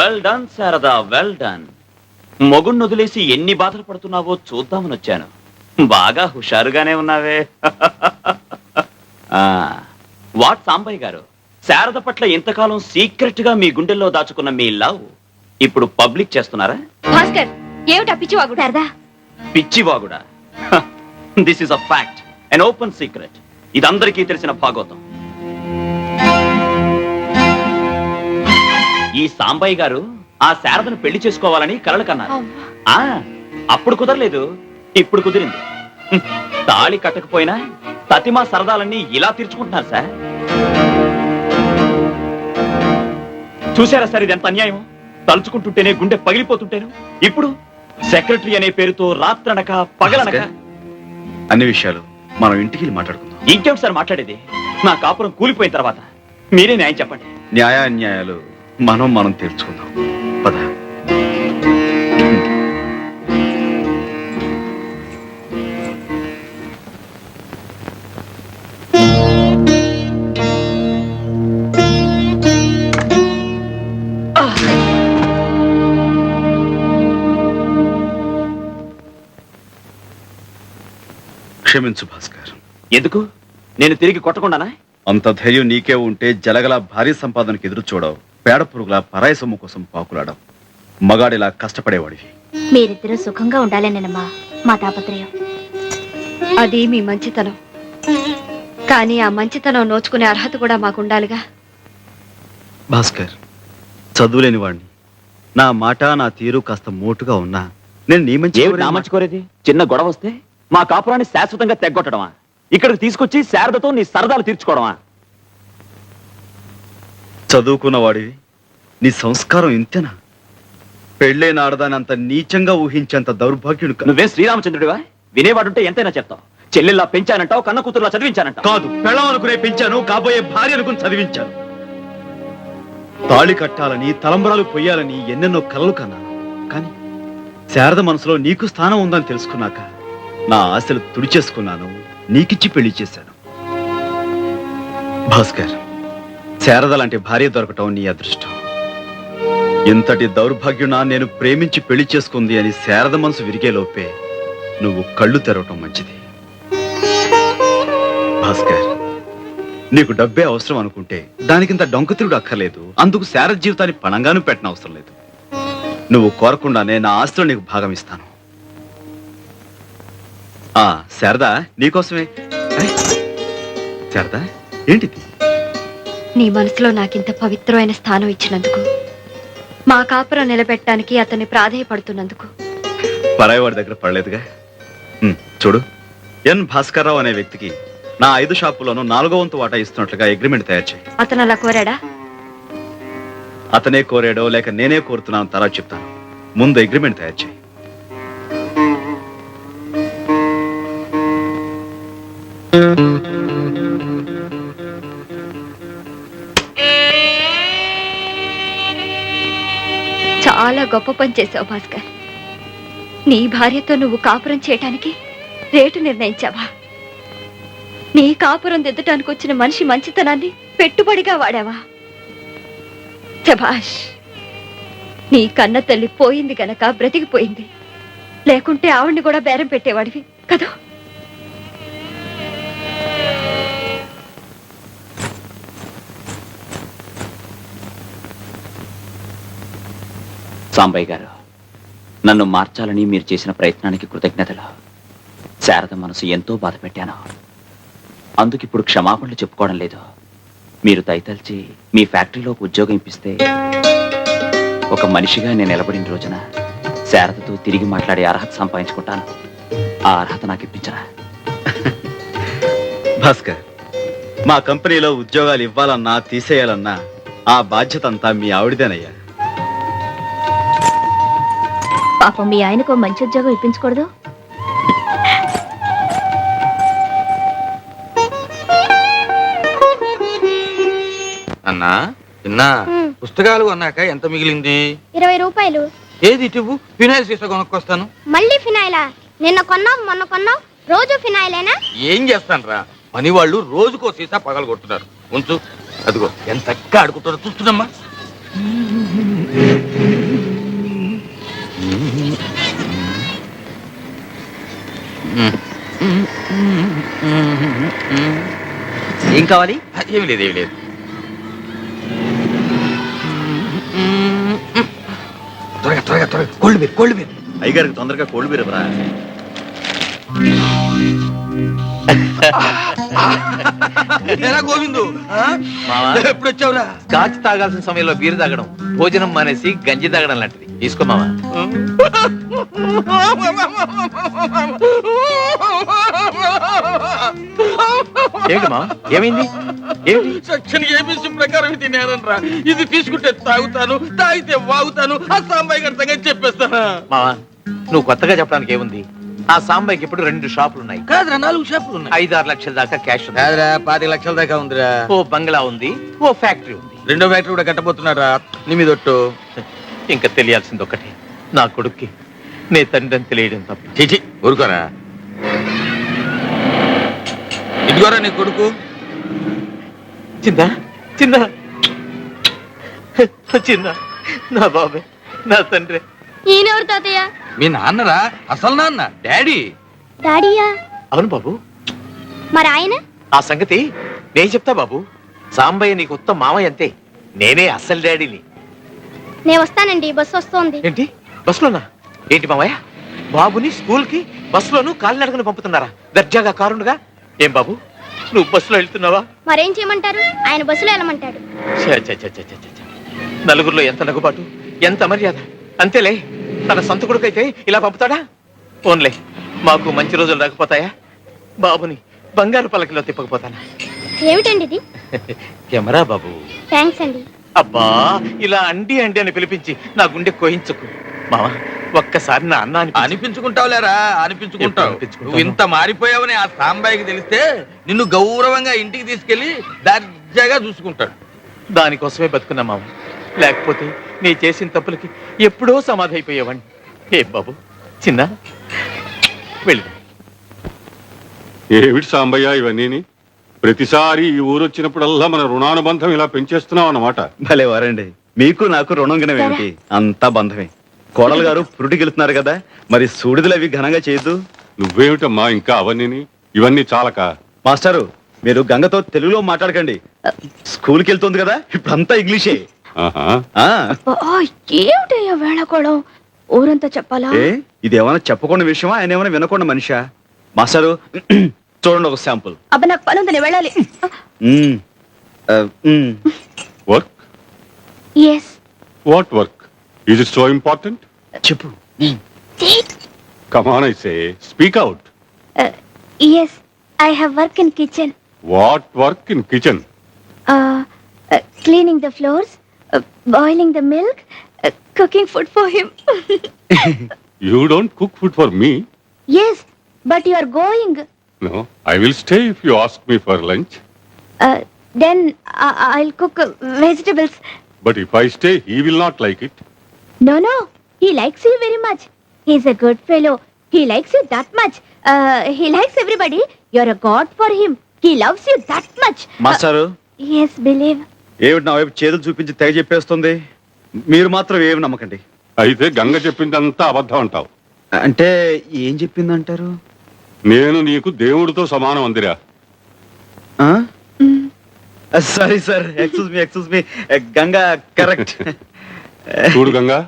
Well done Sharada, well done. మొగుణ్ణి వదిలేసి ఎన్ని బాధలు పడుతున్నావో చూద్దామని వచ్చాను. బాగా హుషారుగానే ఉన్నావే. వాట్ సాంబయ్య గారు, శారద పట్ల ఇంతకాలం సీక్రెట్ గా మీ గుండెల్లో దాచుకున్న మీ లవ్ ఇప్పుడు పబ్లిక్ చేస్తున్నారా? భాస్కర్, ఏమిటా పిచ్చివాగుడు? శారదా, పిచ్చివాగుడా? This is a fact, an open secret. ఇదందరికీ తెలిసిన భాగవతం. ఈ సాంబయ్య గారు ఆ శారదను పెళ్లి చేసుకోవాలని కలలు కన్నారు. అప్పుడు కుదరలేదు, ఇప్పుడు కుదిరింది. తాళి కట్టకపోయినా తతిమా సరదాలన్నీ ఇలా తీర్చుకుంటున్నారు సార్. చూసారా సార్, ఇది ఎంత అన్యాయం. తలుచుకుంటుంటేనే గుండె పగిలిపోతుంటేను ఇప్పుడు సెక్రటరీ అనే పేరుతో రాత్రనక పగలనక. అన్ని విషయాలు మనం ఇంటికి మాట్లాడుకుందాం. ఇంకేమిటి సార్ మాట్లాడేది? నా కాపురం కూలిపోయిన తర్వాత మీరే న్యాయం చెప్పండి. న్యాయాన్యాయాలు మనం తీర్చుకుందాం. పద. క్షమించు భాస్కర్. ఎందుకు? నేను తిరిగి కొట్టకుండానా? అంత ధైర్యం నీకే ఉంటే జలగల భారీ సంపాదనకు ఎదురు చూడవు, పేడ పురుగుల పరాయి సొమ్ము కోసం పాకులాడవు, మగాడిలా కష్టపడేవాడివి. మీరిద్దరూ సుఖంగా ఉండాలేనమ్మా మా తాపత్రయం. అది మీ మంచితనం, కానీ ఆ మంచితనం నోచుకునే అర్హత కూడా మాకుండాలిగా. భాస్కర్, చదువులేని వాడిని, నా మాట నా తీరు కాస్త మోటుగా ఉన్నా నేను నీ మంచి కోరేది. చిన్న గొడవ వస్తే మా కాపురాన్ని శాశ్వతంగా తెగ్గొట్టడమా? ఇక్కడికి తీసుకొచ్చి శారదతో నీ సరదాలు తీర్చుకోవడమా? చదువుకున్న వాడివి, నీ సంస్కారం ఇంతేనా? పెళ్ళైన ఆడదాని అంత నీచంగా ఊహించేంత దౌర్భాగ్యుడు. నువ్వే శ్రీరామచంద్రుడివా? వినేవాడుంటే ఎంతైనా చెప్తావు. చెల్లెల్లా పెంచానంటావు, కన్న కూతురులా చదివించానంటావు. కాదు, పెళ్ళం అనుకునే పెంచాను, కాబోయే భార్య అనుకుని చదివించాను. తాళి కట్టాలని, తలంబరాలు పొయ్యాలని ఎన్నెన్నో కలలు కన్నాను. కానీ శారద మనసులో నీకు స్థానం ఉందని తెలుసుకున్నాక నా ఆశలు తుడిచేసుకున్నాను, నీకిచ్చి పెళ్లి చేశాను. భాస్కర్, శారద లాంటి భార్య దొరకటం నీ అదృష్టం. ఇంతటి దౌర్భాగ్యునా నేను ప్రేమించి పెళ్లి చేసుకుంది అని శారద మనసు విరిగే లోపే నువ్వు కళ్ళు తెరవటం మంచిది. భాస్కర్, నీకు డబ్బే అవసరం అనుకుంటే దానికింత డొంకతిరుడు అక్కర్లేదు. అందుకు శారద జీవితాన్ని పణంగాను పెట్టిన అవసరం లేదు. నువ్వు కోరకుండానే నా ఆస్తిలో నీకు భాగం ఇస్తాను. శారదా, నీకోసమే. శారదా, ఏంటిది? నీ మనసులో నాకింత పవిత్రమైన స్థానం ఇచ్చినందుకు, మా కాపురం నిలబెట్టడానికి అతన్ని ప్రాధేయపడుతున్నందుకు. పరాయివాడి దగ్గర పడలేదుగా. చూడు, ఎన్ భాస్కర్రావు అనే వ్యక్తికి నా 5 షాపుల్లోనూ 4వ వంతు వాటా ఇస్తున్నట్లుగా అగ్రిమెంట్ తయారు చేయి. అతను అలా కోరాడా? అతనే కోరాడో లేక నేనే కోరుతున్నాను తర్వాత చెప్తాను. ముందు అగ్రిమెంట్ తయారు చేయి. చాలా గొప్ప పని చేశావు భాస్కర్. నీ భార్యతో నువ్వు కాపురం చేయటానికి రేటు నిర్ణయించావా? నీ కాపురం దిద్దటానికి వచ్చిన మనిషి మంచితనాన్ని పెట్టుబడిగా వాడావా? శభాష్. నీ కన్న తల్లి పోయింది గనక బ్రతికిపోయింది, లేకుంటే ఆవిడ్ని కూడా బేరం పెట్టేవాడివి కదా. సాంబయ్య గారు, నన్ను మార్చాలని మీరు చేసిన ప్రయత్నానికి కృతజ్ఞతలు. శారద మనసు ఎంతో బాధ పెట్టాను, అందుకిప్పుడు క్షమాపణలు చెప్పుకోవడం లేదు. మీరు దయతల్చి మీ ఫ్యాక్టరీలోకి ఉద్యోగం ఇప్పిస్తే ఒక మనిషిగా నేను నిలబడిన రోజున శారదతో తిరిగి మాట్లాడే అర్హత సంపాదించుకుంటాను. ఆ అర్హత నాకు ఇప్పించరా? భాస్కర్, మా కంపెనీలో ఉద్యోగాలు ఇవ్వాలన్నా తీసేయాలన్నా ఆ బాధ్యత అంతా మీ ఆవిడదేనయ్యా. పాపం మీ ఆయనకు మంచి ఉద్యోగం ఇప్పించకూడదు? అన్నా చిన్న పుస్తకాలు అన్నాక ఎంత మిగిలింది? 20 రూపాయలు. ఏది ఇటు ఫినాయిల్ సీసా కొనుక్కొస్తాను. మళ్ళీ ఫినాయిలా? నిన్న కొన్నావు, మొన్న కొన్నావు, రోజు ఫినాయిలేనా? ఏం చేస్తాను రా, పని వాళ్ళు రోజుకో సీసా పగలు కొడుతున్నారు. ఉంచు, అదిగో ఎంత ఆడుకుంటారో చూస్తున్నామ్మా. ఏం కావాలి? ఏమి లేదు ఏమి లేదు. త్వరగా త్వరగా త్వరగా కోల్డ్ బీర్. అయ్యగారికి తొందరగా కోల్డ్ బీర్ ఇవ్వరా. ఎలా గోవిందు ఎప్పుడు వచ్చావురా? స్కాచ్ తాగాల్సిన సమయంలో బీరు తాగడం, భోజనం మానేసి గంజి తాగడం లాంటిది. తీసుకో మావా. ఏమిటి మావా, ఏమైంది? ఏమిటి? సెక్షన్ ఏబిసి ప్రకారం తినేరనరా. ఇది తీసుకుంటే తాగుతాను, తాగితే వాగుతాను. ఆ సాంబాయి గారి సంగతి చెప్పేస్తానా? మావా, నువ్వు కొత్తగా చెప్పడానికి ఏముంది? ఆ సాంబాయికి ఇప్పుడు 2 షాపులు ఉన్నాయి. కాదురా, 4 షాపులు ఉన్నాయి. 5-6 లక్షల దాకా క్యాష్ ఉంది. కాదురా, 5 లక్షల దాకా ఉందిరా. ఓ బంగ్లా ఉంది, ఓ ఫ్యాక్టరీ ఉంది. 2వ ఫ్యాక్టరీ కూడా కట్టబోతున్నారా? నీ మీద ఒట్టు. ఇంకా తెలియాల్సింది ఒకటి, నా కొడుక్కి నే తండ్రి అని తెలియడం తప్ప. చిచి ఊరుకోరా. ఇదిగోరా నీ కొడుకు. చిన్న చిన్న చిన్న, నా బాబే, నా తండ్రి. ఈయనెవరు తాతయ్య? మీ నాన్నరా, అసలు నాన్న, డాడీ. డాడీయా? అవును బాబు. మరి ఆయన? ఆ సంగతి నేను చెప్తా బాబు. సాంబయ్య నీకు ఉత్తమ మామయ్య అంతే. నేనే అసలు డాడీని. నేను వస్తానండి, బస్సు వస్తోంది. ఏంటి, బస్సులోనా? ఏంటి మామయ్య, బాబుని స్కూల్ కి బస్సులోను కాలినడకను పంపుతున్నారా? దర్జాగా కారుండగా. ఏం బాబు, నువ్వు బస్సులో వెళ్తున్నావా? మరేం చేయమంటారు? ఆయన బస్సులో వెళ్ళమంటాడు. ఛ, ఛ, ఛ, ఛ, ఛ, ఛ, ఛ. నలుగురిలో ఎంత నగుబాటు, ఎంత మర్యాద. అంతేలే, తన సొంత కొడుకైతే ఇలా పంపుతాడా? ఓన్లే, మాకు మంచి రోజులు రాకపోతాయా? బాబుని బంగారు పలకలో తిప్పకపోతానా? ఏమిటండి ఇది? కెమెరా బాబు. థ్యాంక్స్ అండి. అబ్బా, ఇలా అండి అండి అని పిలిపించి నా గుండె కోయించకు మావా. ఒక్కసారి నా అన్న అనిపించుకుంటావులేరా, అనిపించుకుంటావు. అనిపించుకుంటాను. నువ్వు ఇంత మారిపోయావని ఆ సాంబాయికి తెలిస్తే నిన్ను గౌరవంగా ఇంటికి తీసుకెళ్లి దర్జాగా చూసుకుంటాడు. దానికోసమే బతుకున్నా మావ. లేకపోతే నీ చేసిన తప్పులకి ఎప్పుడో సమాధి అయిపోయేవాడిని. ఏం బాబు, చిన్న వెళ్ళి. ఏమిటి సాంబయ్య ఇవన్నీ? ప్రతిసారి ఈ ఊరు వచ్చినప్పుడల్లా మన రుణానుబంధం ఇలా పెంచేస్తున్నావు అన్నమాట. భలే వారండి, మీకు నాకు రుణం గినవేమిటి? అంతా బంధమే. కోడలు గారు పురుటికి వెళ్తున్నారు కదా, మరి సూడిదలు అవి ఘనంగా చేయొద్దు. నువ్వేమిటమ్మా ఇంకా అవన్నీ? ఇవన్నీ చాలక. మాస్టారు, మీరు గంగతో తెలుగులో మాట్లాడకండి. స్కూల్కి వెళ్తుంది కదా, ఇప్పుడు అంతా ఇంగ్లీషే. ఆహా. ఆ, ఏమిటయ్యా వేళకోళం? ఊరంతా చెప్పాలా? ఏ ఇది ఏమైనా చెప్పకుండా విషయమా, ఆయన ఏమైనా వినకుండా మనిషా? మాస్టారు చూడండి ఒక శాంపుల్. అబ్బా, నాకు పని ఉంది, నేను వెళ్ళాలి. Work? Yes. What work? Is it so important? చెప్పు. Come on, I say, speak out. Yes, I have work in kitchen. What work in kitchen? Cleaning the floors, boiling the milk, cooking food for him. You don't cook food for me? Yes, but you are going. No, I will stay if you ask me for lunch. Then I'll cook vegetables. But if I stay he will not like it. No, he likes you very much. He's a good fellow. He likes you that much. He likes everybody. You're a god for him. He loves you that much. మాస్టారు, Yes, believe. ఏమిటి నా వైపు చేతులు చూపించి తెగ చెప్పేస్తుంది? మీరు మాత్రం ఏమి నమ్మకండి. అయితే గంగ చెప్పిందంతా అబద్ధం అంటావు. అంటే ఏం చెప్పిందంటారు? నేను నీకు దేవుడితో సమానం అందిరా. Sorry sir, excuse me. Ganga correct. చూడు గంగా,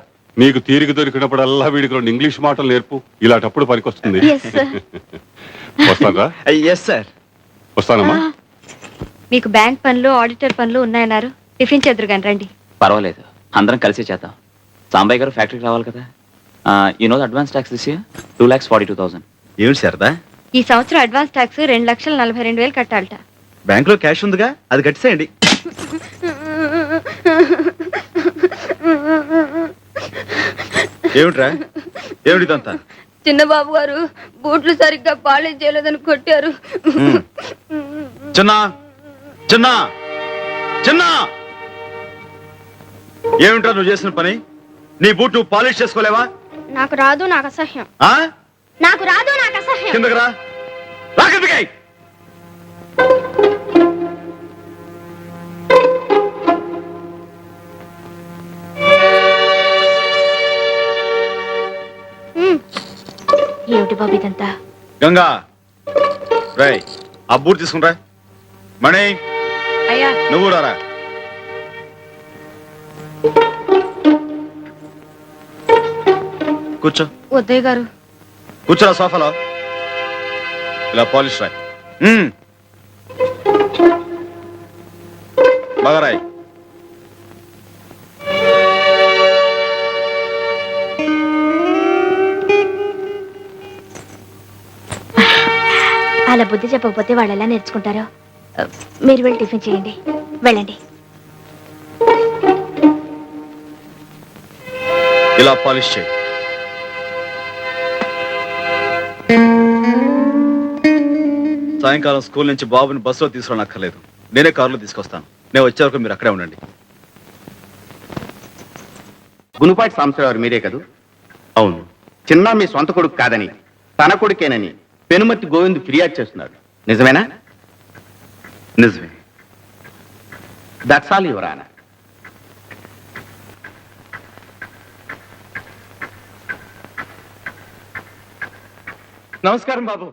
నీకు తీరిక దొరికినప్పుడల్లా వీడికి 2 ఇంగ్లీష్ మాటలు నేర్పు. ఇలాంటప్పుడు పనికొస్తుంది. Yes, sir. వస్తానరా? Yes sir. వస్తానమ్మా. మీకు బ్యాంక్ పనులు, ఆడిటర్ పనులు ఉన్నాయన్నారు. టిఫిన్ చేద్దరు కానీ రండి. పర్వాలేదు, అందరం కలిసి చేద్దాం. సాంబయ్య గారు ఫ్యాక్టరీకి రావాలి కదా. You know advance tax this year 2,42,000. ఏమిటి శారదా? ఈ సంవత్సరం అడ్వాన్స్ ట్యాక్స్ 2,42,000 కట్టాలట. బ్యాంక్ లో క్యాష్ ఉందిగా, అది కట్టేసేయండి. ఏమిట్రా, ఏమిటిదంతా? చిన్నబాబు గారు బూట్లు సరిగ్గా పాలిష్ చేయలేదని కొట్టారు. చిన్నా చిన్నా చిన్నా, ఏమిట్రా నువ్వు చేసిన పని? నీ బూట్ నువ్వు పాలిష్ చేసుకోలేవా? నాకు రాదు, నాకు అసహ్యం. ఆ? నాకు రాదు, నాకు అసహ్యం. కిందకి రా, రా కిందకి. ఏమిటి బాబు ఇదంతా? గంగా రై ఆ బూట్ తీసుకురా. మణి అయ్యా నువ్వు రారా. కూర్చో. ఉదయ్ గారు కూర్చోరా సోఫాలో. ఇలా పాలిష్ రాయ్. బాగా రాయ్. అలా బుద్ధి చెప్పకపోతే వాళ్ళు ఎలా నేర్చుకుంటారో. మీరు వెళ్ళి టిఫిన్ చేయండి, వెళ్ళండి. ఇలా పాలిష్ చేయి. సాయంకాలం స్కూల్ నుంచి బాబుని బస్సులో తీసుకురానక్కర్లేదు, నేనే కారులో తీసుకొస్తాను. నేను వచ్చే వరకు మీరు అక్కడే ఉండండి. గునుపాటి సాంబశివరావు మీరే కదూ? అవును. చిన్న మీ సొంత కొడుకు కాదని తన కొడుకేనని పెనుమతి గోవింద్ ఫిర్యాదు చేస్తున్నాడు, నిజమేనా? నిజమే. That's all your honour. నమస్కారం బాబు.